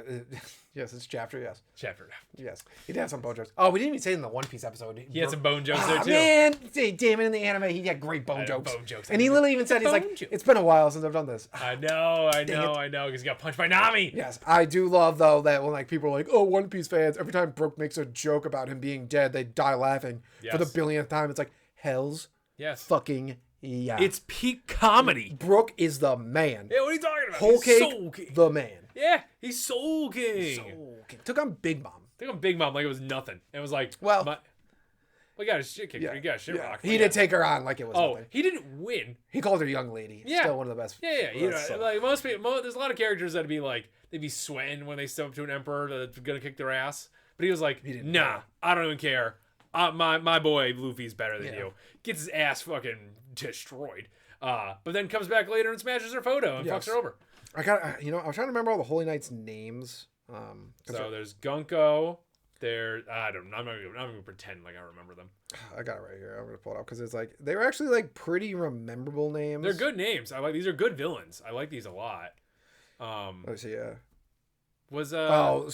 Yes, it's chapter. Yes. Chapter. Yes. He did have some bone jokes. Oh, we didn't even say it in the One Piece episode. He had some bone jokes there too. Man, damn it! In the anime, he had great bone jokes. Bone jokes. And he literally even said, he's like, it's been a while since I've done this. I know, because he got punched by Nami. Yes, I do love though that when like people are like, oh, One Piece fans, every time Brook makes a joke about him being dead, they die laughing for the billionth time. It's like, hell's fucking yeah. It's peak comedy. Brook is the man. Yeah, what are you talking about? Whole Cake, Soul King. The man. Yeah, he's Soul King. Soul King. Took on Big Mom. Took on Big Mom like it was nothing. It was like, we got his shit kicked. Yeah. He got shit rocked. He did take her on like it was nothing. He didn't win. He called her young lady. Yeah. Still one of the best. Yeah. You know, like most people, there's a lot of characters that'd be like, they'd be sweating when they step up to an emperor that's gonna kick their ass. But he was like, nah, I don't even care. My boy Luffy's better than you. Gets his ass fucking destroyed. But then comes back later and smashes her photo and fucks her over. I was trying to remember all the Holy Knights' names. So there's Gunko. I'm not gonna pretend like I remember them. I got it right here. I'm gonna pull it up because it's like they were actually like pretty rememberable names. They're good names. These are good villains. I like these a lot. Let's see. Was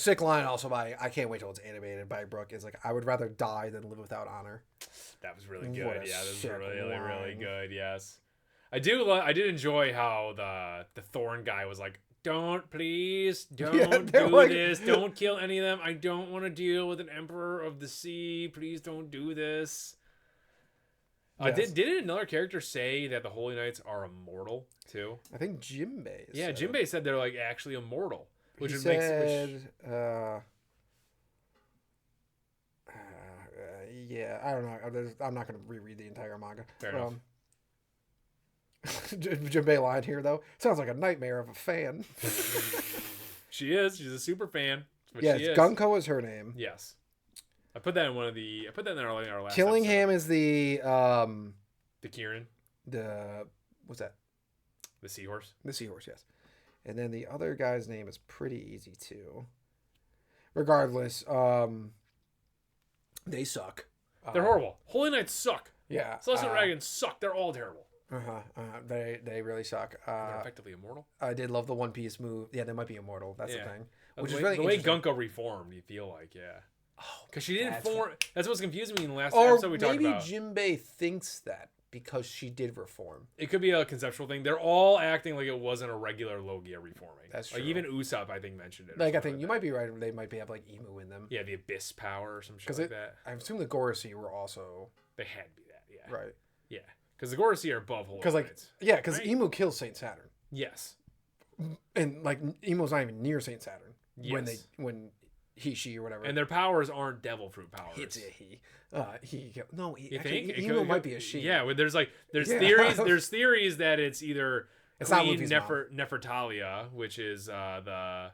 sick line also by I can't wait till it's animated by Brook is like I would rather die than live without honor. That was really good. Yeah, that was really good. Yes, I did enjoy how the Thorn guy was like, don't do this. Don't kill any of them. I don't want to deal with an Emperor of the Sea. Please don't do this. Yes. Did another character say that the Holy Knights are immortal too? I think Jinbei. Yeah, Jinbei said they're like actually immortal. Which yeah, I don't know. I'm not going to reread the entire manga. Fair enough. Jinbei line here though sounds like a nightmare of a fan. She is. She's a super fan. Yes, Gunko is her name. Yes, I put that in our last. Killingham is the Kieran. What's that? The seahorse. The seahorse, yes. And then the other guy's name is pretty easy too. Regardless, they suck. They're horrible. Holy Knights suck. Yeah. Celestial Dragons suck. They're all terrible. They really suck. They're effectively immortal. I did love the One Piece move. Yeah, they might be immortal. That's the thing. Which is really the way Gunko reformed. You feel like, because she didn't form. That's what's confusing me in the last episode we talked about. Maybe Jinbei thinks that because she did reform. It could be a conceptual thing. They're all acting like it wasn't a regular Logia reforming. That's true. Like even Usopp, I think, mentioned it. Like I think you might be right. They might have like Emu in them. Yeah, the Abyss power or some shit like that. I assume the Gorosei were also. They had to be that. Yeah. Right. Yeah. Because the Gorosei are above Holy Knights. Because Emu kills Saint Saturn. Yes. And like Emu's not even near Saint Saturn. Yes. When she or whatever. And their powers aren't devil fruit powers. It's a he. Emu might be a she. Yeah, there's theories. There's theories that it's either Queen Nefertalia, which is the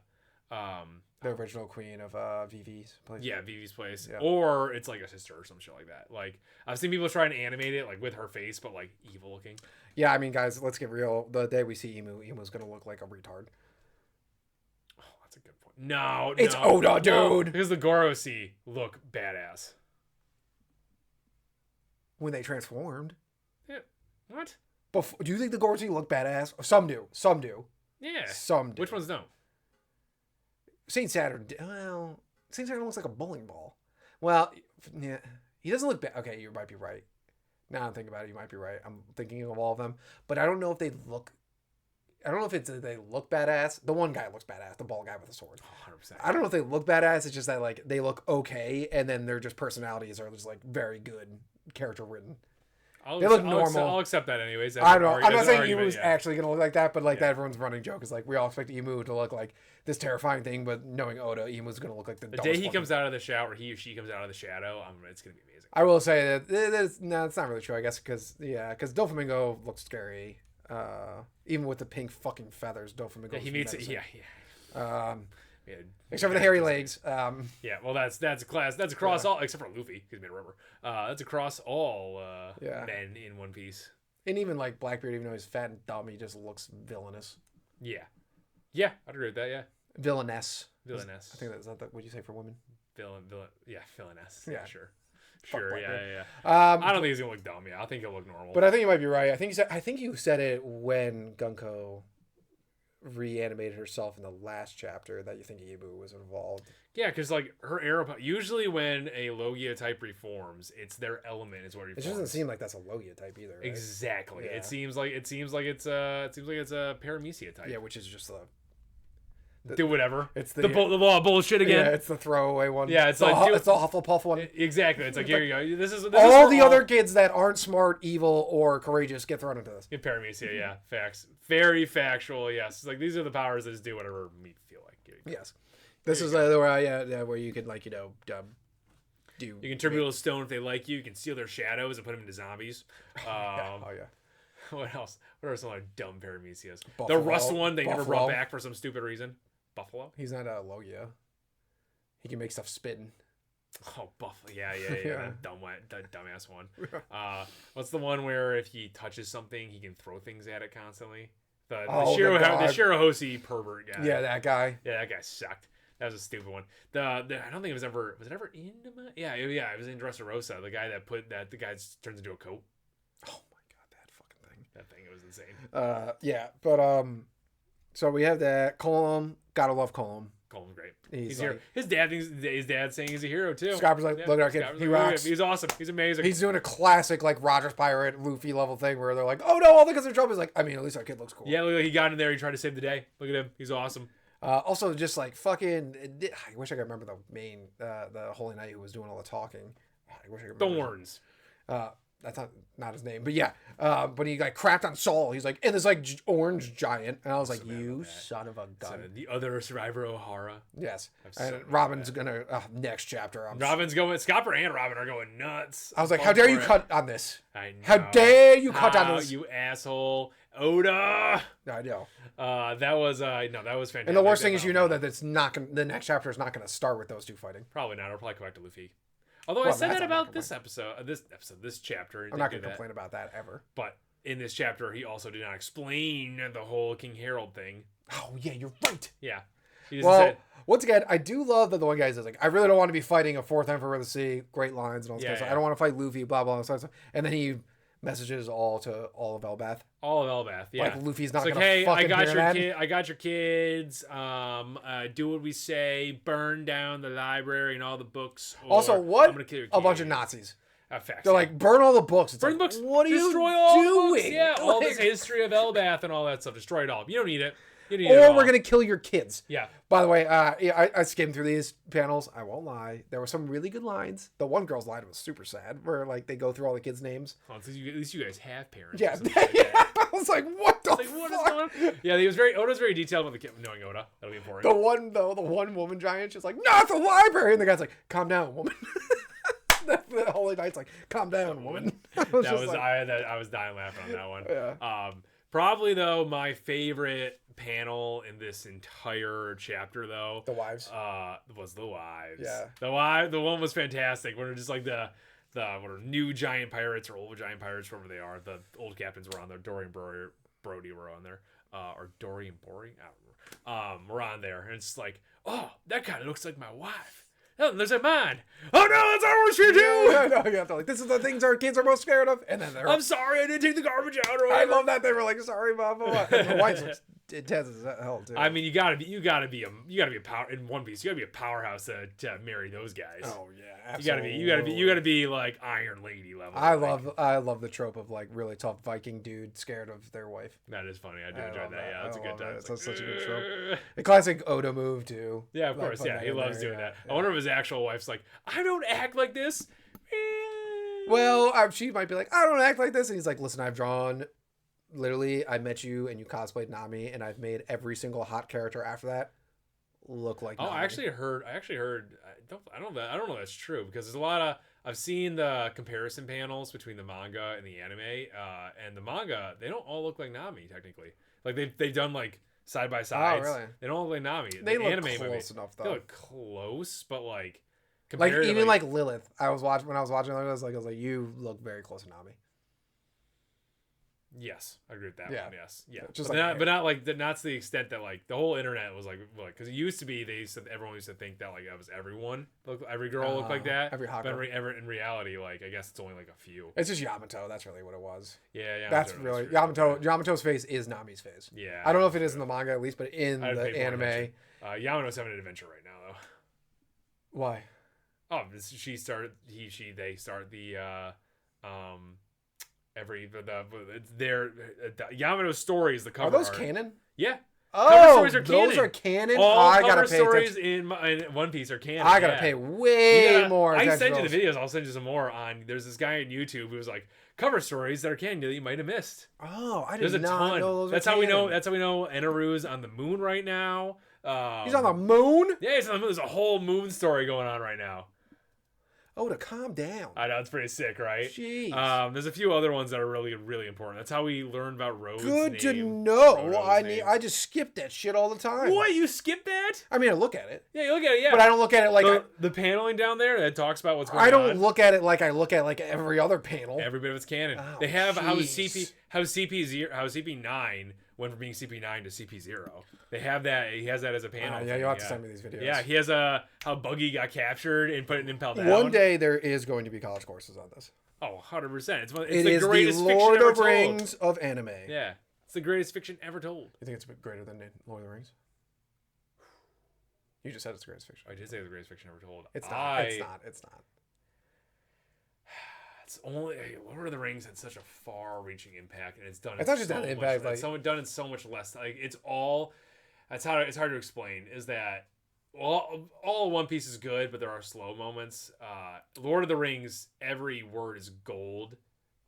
original queen of Vivi's place. Yeah, Vivi's place. Yeah. Or it's like a sister or some shit like that. Like I've seen people try and animate it like with her face, but like evil looking. Yeah, I mean, guys, let's get real. The day we see Emu's gonna look like a retard. Oh, that's a good point. No, it's Oda, dude. No, because the Gorosei look badass when they transformed. Yeah. What? Do you think the Gorosei look badass? Some do. Yeah. Some do. Which ones don't? Saint Saturn. Well, Saint Saturn looks like a bowling ball. Well, yeah, he doesn't look bad. Okay, you might be right. Now I'm thinking about it, you might be right. I'm thinking of all of them, but I don't know if they look. I don't know if they look badass. The one guy looks badass, the bald guy with the sword. 100%. I don't know if they look badass. It's just that like they look okay, and then their just personalities are just like very good, character written. They look normal. I'll accept that anyways. I don't know. I'm not saying Emu's actually going to look like that, but like that everyone's running joke is like we all expect Emu to look like this terrifying thing, but knowing Oda, Emu's going to look like the day he comes out of the shower, he or she comes out of the shadow, it's going to be amazing. I will say that it's not really true, I guess, because Doflamingo looks scary. Even with the pink fucking feathers, Doflamingo. Yeah, he meets it. Yeah. Yeah, except for the hairy legs. Yeah, well, that's across all except for Luffy, who's made of rubber. That's across all men in One Piece. And even like Blackbeard, even though he's fat and dumb, he just looks villainous. Yeah, I'd agree with that. Yeah, villainess. I think that's not what you say for women. Villainess. Yeah, sure. Yeah. I don't think he's gonna look dumb. Yeah, I think he'll look normal. But I think you might be right. I think you said it when Gunko reanimated herself in the last chapter that you think Ibu was involved. Yeah, because like her arrow. Usually when a Logia type reforms, it's their element is what reforms. It doesn't seem like that's a Logia type either. Right? Exactly. Yeah. It seems like it's a Paramecia type. Yeah, which is just do whatever. It's the bullshit again. Yeah, it's the throwaway one. Yeah, it's the Hufflepuff one. Exactly. It's like here you go. This is all the other kids that aren't smart, evil, or courageous get thrown into this. In Paramecia, yeah, facts. Very factual. Yes, it's like these are the powers that just do whatever me feel like. Yes, this is where you can do. You can turn people to stone if they like you. You can steal their shadows and put them into zombies. Yeah. What else? What are some other dumb Paramecias? The Rust one they never brought back for some stupid reason. Buffalo? He's not a Logia. He can make stuff spitting. Oh, Buffalo. Yeah. That dumbass one. What's the one where if he touches something, he can throw things at it constantly? The Shirahoshi pervert guy. Yeah, that guy. Yeah, that guy sucked. That was a stupid one. I don't think it was ever in Yeah, it was in Dressrosa. The guy that the guy turns into a coat. Oh my god, that fucking thing. That thing was insane. Yeah, but so we have that Colum. Gotta love Colum. Colum's great. He's here. His dad saying he's a hero too. Scopper's like, look at our kid. He rocks. He's awesome. He's amazing. He's doing a classic like Rogers Pirate, Luffy level thing where they're like, oh no, all the kids are in trouble. He's like, I mean, at least our kid looks cool. Yeah, look, he got in there. He tried to save the day. Look at him. He's awesome. Also, just like fucking. I wish I could remember the main, the Holy Knight who was doing all the talking. I wish I could remember. Thorns. That's not his name, but yeah. But he like crapped on Saul. He's like, and this like orange giant, and I was like, you son of a gun. So the other survivor, O'Hara. Yes, and Robin's gonna next chapter. Robin's going. Scopper and Robin are going nuts. I was like, how dare you cut on this? I know. How dare you cut on this? You asshole, Oda. I know. That was fantastic. And the worst thing is, that it's not gonna. The next chapter is not gonna start with those two fighting. Probably not. It'll probably come back to Luffy. Although I said that about this chapter. I'm not going to complain about that ever. But in this chapter, he also did not explain the whole King Harold thing. Oh, yeah, you're right. Yeah. Once again, I do love that the one guy says, like, I really don't want to be fighting a fourth Emperor of the Sea. Great lines and all this stuff. I don't want to fight Luffy, blah, blah, blah. And then he messages all of Elbath. All of Elbath, yeah. Like Luffy's not gonna fucking I got your kids. Do what we say. Burn down the library and all the books. Also, what? I'm gonna kill your kids. A bunch of Nazis. Facts, They're like, burn all the books. It's burn like, the books. What are Destroy you all doing? The books. Yeah, all this history of Elbath and all that stuff. Destroy it all. You don't need it. Or we're gonna kill your kids. Yeah. By the way, I skimmed through these panels. I won't lie. There were some really good lines. The one girl's line was super sad, where like they go through all the kids' names. At least you guys have parents. Yeah. I was like, what the fuck? What is going on? Yeah, Oda's very detailed about the kid knowing Oda. That'll be important. The one woman giant, she's like, not the library, and the guy's like, calm down, woman. The Holy Knight's like, calm down, woman. I was dying laughing on that one. Yeah. Probably though, my favorite panel in this entire chapter though, the wives, was the wives. Yeah, the one was fantastic. When they're just like the what are new giant pirates or old giant pirates, wherever they are. The old captains were on there. Dorian Brody were on there, or Dorian Boring. I don't remember. We're on there, and it's just like, oh, that kind of looks like my wife. Oh, there's a man. Oh no, that's our worst fear too. Yeah, like, this is the things our kids are most scared of. And then I'm sorry, I didn't take the garbage out. Or I love that they were like, sorry, Mama. And the wife looks intense as hell too. I mean, you gotta be a power in One Piece. You gotta be a powerhouse to marry those guys. Oh yeah, absolutely. You gotta be like Iron Lady level. I love the trope of like really tough Viking dude scared of their wife. That is funny. I do enjoy that. Yeah, that's a good time. It's such a good trope. The classic Oda move too. Yeah, of course. Yeah, he loves doing that. I wonder if his actual wife's like, I don't act like this. Well, she might be like, I don't act like this, and he's like, listen, I've drawn. Literally, I met you and you cosplayed Nami, and I've made every single hot character after that look like Nami. I actually heard. I don't know if that's true, because there's a lot of. I've seen the comparison panels between the manga and the anime, and the manga, they don't all look like Nami technically. Like they've done like side by side. Oh, really? They don't look like Nami. They look anime close enough, though. They look close, but like even like Lilith. When I was watching, I was like, you look very close to Nami. Yes, I agree with that one. Yes, yeah, just but not like not to the extent that like the whole internet was like because it used to be everyone used to think that like that was everyone, every girl looked like that. Every hot but girl. in reality, like I guess it's only like a few. It's just Yamato. That's really what it was. Yeah, that's really Yamato. Yamato's face is Nami's face. Yeah, I don't know if it is in the manga at least, but in the anime, Yamato's having an adventure right now though. Why? Oh, they start the Yamato's story is the cover. Are those art. canon? Yeah. Oh, those are canon. All I cover gotta pay stories in One Piece are canon. I gotta pay way more. I sent you the videos. I'll send you some more. There's this guy on YouTube who was like cover stories that are canon that you might have missed. Oh, I did not know those. That's how we know. That's how we know Enaru's on the moon right now. He's on the moon. Yeah, he's on the moon. There's a whole moon story going on right now. Oh, to calm down. I know, it's pretty sick, right? Jeez. There's a few other ones that are really, really important. That's how we learn about Rhodes' Good to name. know. I just skip that shit all the time. What? You skip that? I mean, I look at it. Yeah, you look at it, yeah. But I don't look at it like... The paneling down there that talks about what's going on. I don't look at it like I look at like every other panel. Every bit of it's canon. Oh, they have how CP9 went from being CP9 to CP0. They have that. He has that as a panel. Yeah, you'll have to send me these videos. Yeah, he has how Buggy got captured and put an impel down. One day there is going to be college courses on this. Oh, 100%. It's the greatest Lord of the Rings of anime. Yeah, it's the greatest fiction ever told. You think it's a bit greater than Lord of the Rings? You just said it's the greatest fiction. I did say the greatest fiction ever told. It's not. It's not. It's only Lord of the Rings had such a far-reaching impact, and it's done. It's not just an impact. It's done in so much less. Like it's all. It's hard to explain. Is that all One Piece is good, but there are slow moments. Lord of the Rings, every word is gold,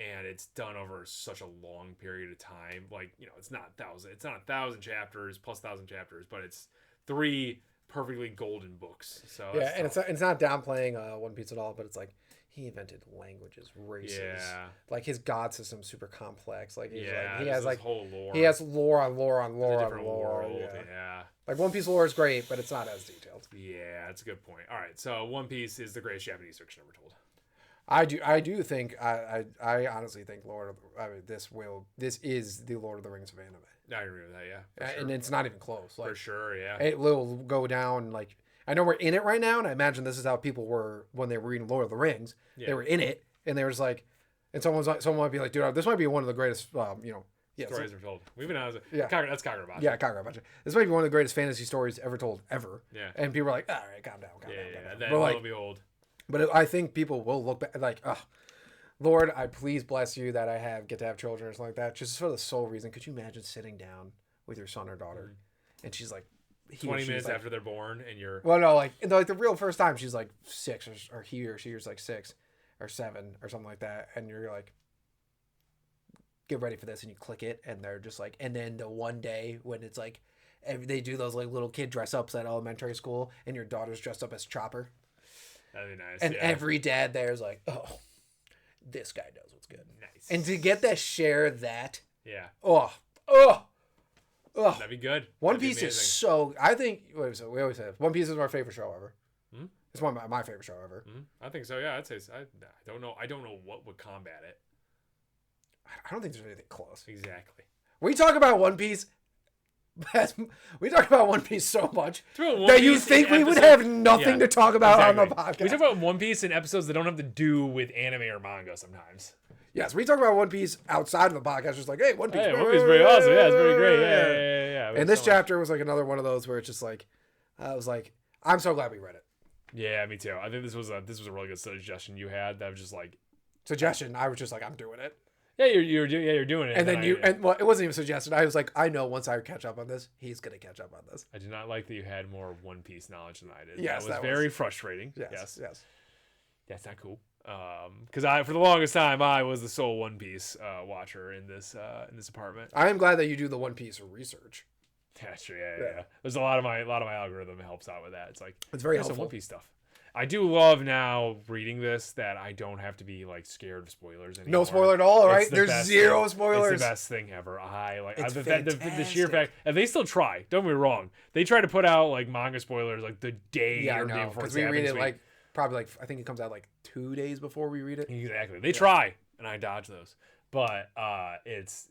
and it's done over such a long period of time. Like it's not 1,000. It's not 1,000 chapters plus 1,000 chapters, but it's 3 perfectly golden books. So yeah, and it's not downplaying One Piece at all, but it's like. He invented languages, races. Yeah. Like his god system's super complex. Like he has like whole lore. He has lore on lore on lore on lore. World. Yeah. Like One Piece lore is great, but it's not as detailed. Yeah, that's a good point. All right, so One Piece is the greatest Japanese fiction ever told. I do think I honestly think this is the Lord of the Rings of anime. I agree with that. Yeah. And it's not even close. Like, for sure. Yeah. It will go down like. I know we're in it right now, and I imagine this is how people were when they were reading Lord of the Rings. Yeah. They were in it, and they was like, and someone might be like, dude, this might be one of the greatest, stories ever told. We've been out. That's Kagurabachi. Yeah, Kagurabachi. This might be one of the greatest fantasy stories ever told, ever. Yeah. And people are like, all right, calm down. That will be old. But I think people will look back like, Lord, I please bless you that I get to have children or something like that, just for the sole reason. Could you imagine sitting down with your son or daughter, and she's like. 20 minutes after they're born, and you're like the real first time she's like 6 or he or she is like 6 or 7 or something like that, and you're like, get ready for this, and you click it, and they're just like, and then the one day when it's like, they do those like little kid dress ups at elementary school, and your daughter's dressed up as Chopper. That'd be nice. And every dad there's like, oh, this guy knows what's good. Nice. And to get that share that. Yeah. Oh. Ugh. That'd be good. One Piece is so. I think we always say One Piece is our favorite show ever. Mm-hmm. It's one of my favorite show ever. Mm-hmm. I think so. Yeah, I'd say. I don't know. I don't know what would combat it. I don't think there's anything close. Exactly. We talk about One Piece. We talk about One Piece so much that you think we would have nothing to talk about on the podcast. We talk about One Piece in episodes that don't have to do with anime or manga sometimes. Yes, we talk about One Piece outside of the podcast. Just like, hey, One Piece. Hey, One Piece is pretty awesome. Yeah, it's pretty great. Yeah. And this chapter was like another one of those where it's just like, I was like, I'm so glad we read it. Yeah, me too. I think this was a really good suggestion you had. That was just like suggestion. I was just like, I'm doing it. Yeah, you're doing it. And then it wasn't even suggested. I was like, I know once I catch up on this, he's gonna catch up on this. I did not like that you had more One Piece knowledge than I did. Yes, that was very frustrating. Yes. That's not cool. Because for the longest time I was the sole One Piece watcher in this apartment. I am glad that you do the One Piece research. That's true. Yeah. There's a lot of my algorithm helps out with that. It's like it's very helpful. One Piece stuff. I do love now reading this that I don't have to be like scared of spoilers anymore. No spoiler at all, right? There's zero spoilers. It's the best thing ever. I like the sheer fact, and they still try. Don't get me wrong. They try to put out like manga spoilers like the day or day before. Because we read it like probably like I think it comes out like 2 days before we read it. Exactly. They try, and I dodge those. But it's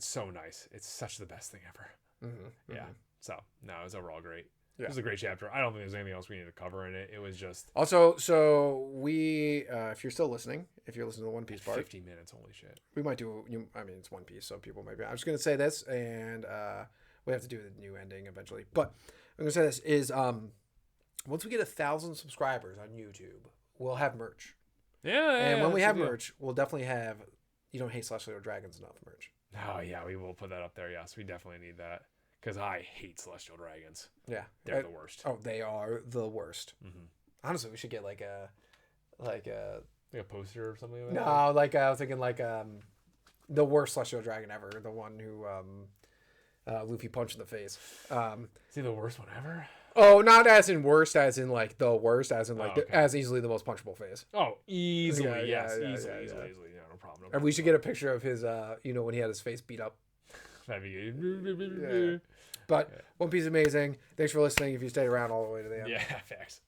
so nice. It's such the best thing ever. Mm-hmm. Yeah. So no, it was overall great. Yeah. It was a great chapter. I don't think there's anything else we need to cover in it. It was just also. So we, if you're still listening, if you're listening to the One Piece part, 15 minutes. Holy shit. We might do. I mean, it's One Piece, so people might be. I'm just gonna say this, and we have to do the new ending eventually. But I'm gonna say this is once we get 1,000 subscribers on YouTube, we'll have merch. Yeah. And when we have merch, we'll definitely have You Don't Hate Celestial Dragons Enough merch. Oh yeah, we will put that up there. Yes, we definitely need that. Because I hate Celestial Dragons. Yeah. They're the worst. Oh, they are the worst. Mm-hmm. Honestly, we should get like a poster or something like that? No, like I was thinking like the worst Celestial Dragon ever. The one who Luffy punched in the face. Is he the worst one ever? Oh, not as in worst, as in like the worst, as in like as easily the most punchable face. Oh, easily, yeah, easily. Yeah, no problem. And we should get a picture of his, when he had his face beat up. That'd be good. But One Piece is amazing. Thanks for listening. If you stayed around all the way to the end. Yeah, facts.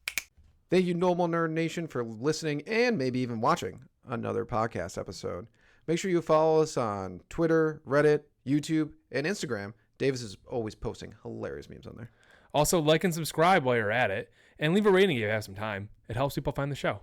Thank you, Normal Nerd Nation, for listening and maybe even watching another podcast episode. Make sure you follow us on Twitter, Reddit, YouTube, and Instagram. Davis is always posting hilarious memes on there. Also, like and subscribe while you're at it, and leave a rating if you have some time. It helps people find the show.